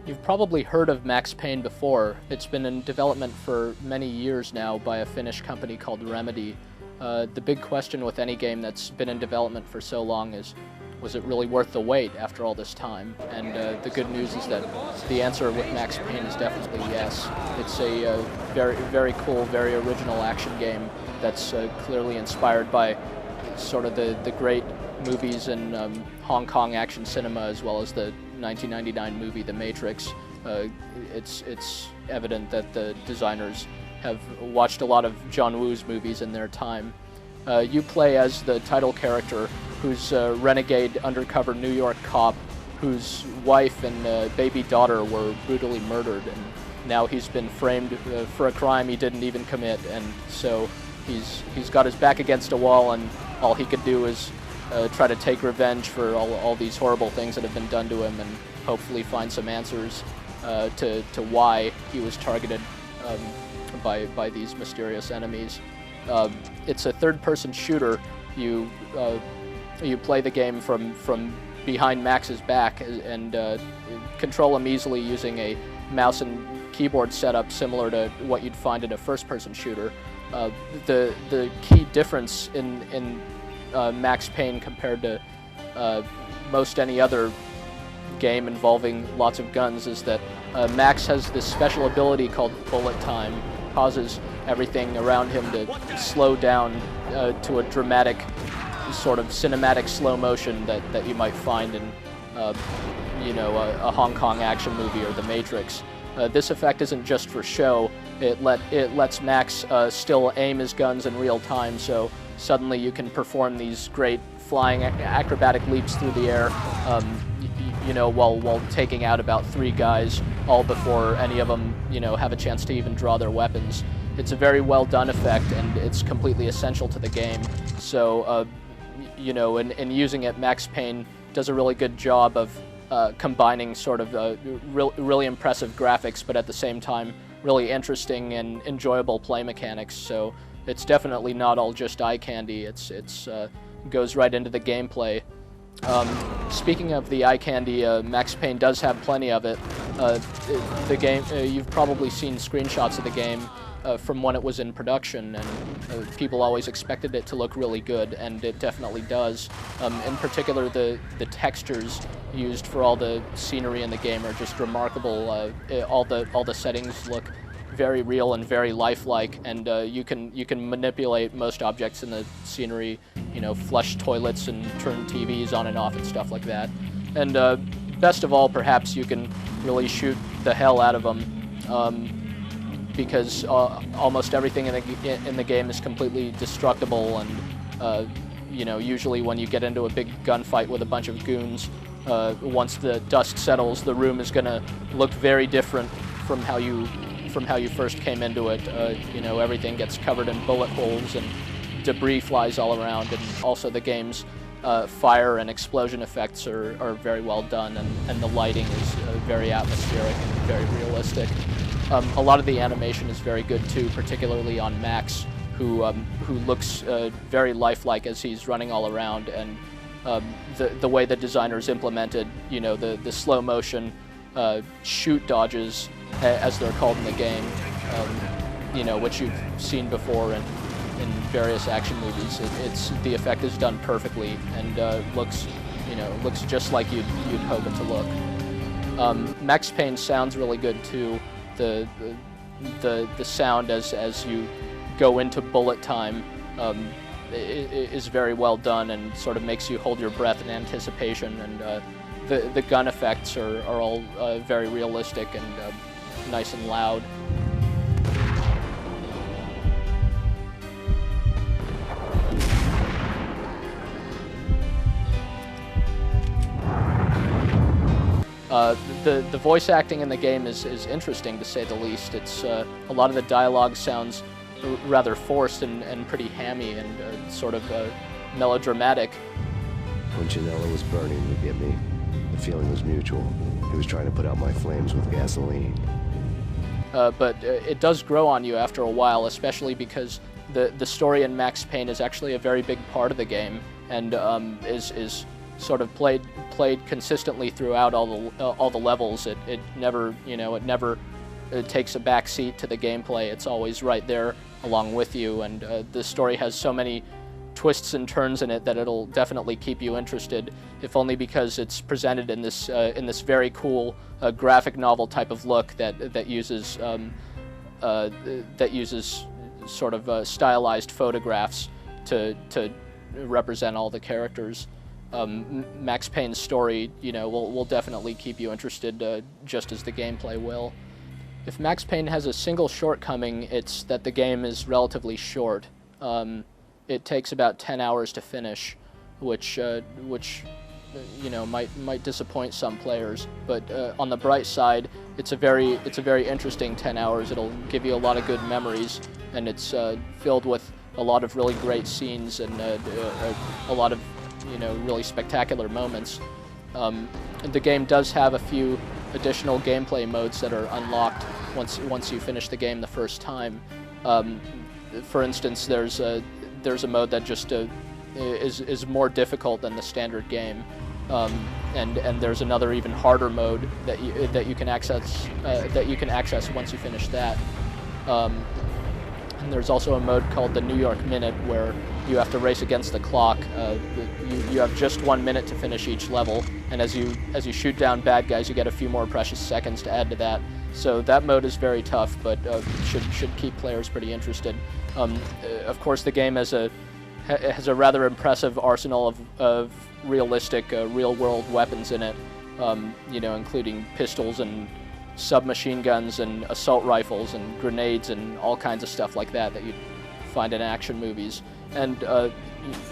You've probably heard of Max Payne before. It's been in development for many years now by a Finnish company called Remedy. The big question with any game that's been in development for so long is, was it really worth the wait after all this time? And the good news is that the answer with Max Payne is definitely yes. It's a very, very cool, very original action game that's clearly inspired by sort of the great movies in Hong Kong action cinema, as well as the 1999 movie The Matrix. It's evident that the designers have watched a lot of John Woo's movies in their time. You play as the title character, who's a renegade undercover New York cop whose wife and baby daughter were brutally murdered, and now he's been framed for a crime he didn't even commit, and so he's got his back against a wall, and all he could do is try to take revenge for all these horrible things that have been done to him, and hopefully find some answers to why he was targeted by these mysterious enemies. It's a third-person shooter. You play the game from behind Max's back and control him easily using a mouse and keyboard setup similar to what you'd find in a first-person shooter. The key difference in Max Payne compared to most any other game involving lots of guns is that Max has this special ability called bullet time. Causes everything around him to slow down to a dramatic, sort of cinematic slow motion that you might find in, a Hong Kong action movie or The Matrix. This effect isn't just for show. It lets Max still aim his guns in real time, so suddenly you can perform these great flying acrobatic leaps through the air, while taking out about 3 guys, all before any of them, have a chance to even draw their weapons. It's a very well done effect, and it's completely essential to the game. So, in using it, Max Payne does a really good job of combining sort of really impressive graphics, but at the same time, really interesting and enjoyable play mechanics. So it's definitely not all just eye candy. It's goes right into the gameplay. Speaking of the eye candy, Max Payne does have plenty of it. The game, you've probably seen screenshots of the game from when it was in production, and people always expected it to look really good, and it definitely does. In particular, the textures used for all the scenery in the game are just remarkable. All the settings look very real and very lifelike, and you can manipulate most objects in the scenery, flush toilets and turn TVs on and off and stuff like that. And best of all, perhaps, you can really shoot the hell out of them, because almost everything in the game is completely destructible, and usually when you get into a big gunfight with a bunch of goons, once the dust settles, the room is going to look very different from how you first came into it. Everything gets covered in bullet holes and debris flies all around, and also the game's fire and explosion effects are very well done, and the lighting is very atmospheric and very realistic. A lot of the animation is very good too, particularly on Max, who looks very lifelike as he's running all around, and the way the designers implemented, the slow motion shoot dodges, as they're called in the game, which you've seen before in various action movies. The effect is done perfectly and looks just like you'd hope it to look. Max Payne sounds really good too. The sound as you go into bullet time is very well done and sort of makes you hold your breath in anticipation, and the gun effects are all very realistic and nice and loud. The voice acting in the game is interesting, to say the least. It's a lot of the dialogue sounds rather forced and pretty hammy and sort of melodramatic. When Janela was burning to get me, the feeling was mutual. He was trying to put out my flames with gasoline. But it does grow on you after a while, especially because the story in Max Payne is actually a very big part of the game, and is sort of played consistently throughout all the levels. It never, you know, it takes a back seat to the gameplay. It's always right there along with you, and the story has so many twists and turns in it that it'll definitely keep you interested, if only because it's presented in this very cool graphic novel type of look that uses sort of stylized photographs to represent all the characters. Max Payne's story, you know, will definitely keep you interested, just as the gameplay will. If Max Payne has a single shortcoming, it's that the game is relatively short. It takes about 10 hours to finish, which you know, might disappoint some players. But on the bright side, it's a very interesting 10 hours. It'll give you a lot of good memories, and it's filled with a lot of really great scenes and a lot of, you know, really spectacular moments. The game does have a few additional gameplay modes that are unlocked once you finish the game the first time. For instance, there's a mode that just is more difficult than the standard game, and there's another even harder mode that you can access once you finish that. And there's also a mode called the New York Minute, where you have to race against the clock. You have just 1 minute to finish each level, and as you shoot down bad guys, you get a few more precious seconds to add to that. So that mode is very tough, but should keep players pretty interested. Of course, the game has a rather impressive arsenal of realistic, real-world weapons in it. You know, including pistols and submachine guns and assault rifles and grenades and all kinds of stuff like that you'd find in action movies. And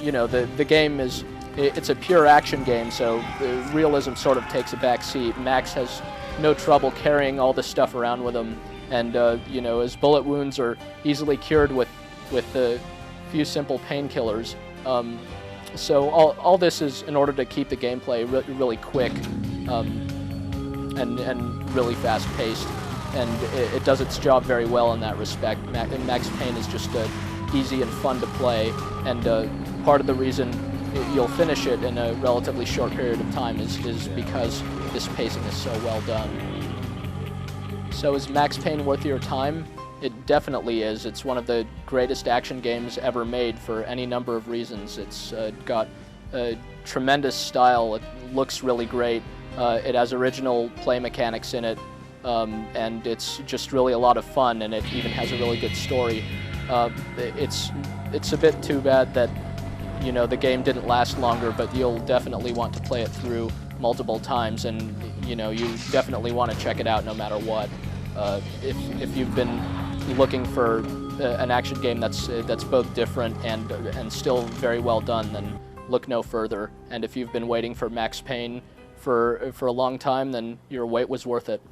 you know, the game it's a pure action game, so the realism sort of takes a back seat. Max has no trouble carrying all this stuff around with him, and you know, his bullet wounds are easily cured with a few simple painkillers. So all this is in order to keep the gameplay really quick and really fast-paced, and it does its job very well in that respect. Max Payne is just easy and fun to play, and part of the reason you'll finish it in a relatively short period of time is because this pacing is so well done. So is Max Payne worth your time? It definitely is. It's one of the greatest action games ever made for any number of reasons. It's got a tremendous style. It looks really great. It has original play mechanics in it, and it's just really a lot of fun, and it even has a really good story. It's a bit too bad that, you know, the game didn't last longer, but you'll definitely want to play it through multiple times, and you know, you definitely want to check it out no matter what. If you've been looking for an action game that's both different and still very well done, then look no further. And if you've been waiting for Max Payne for a long time, then your wait was worth it.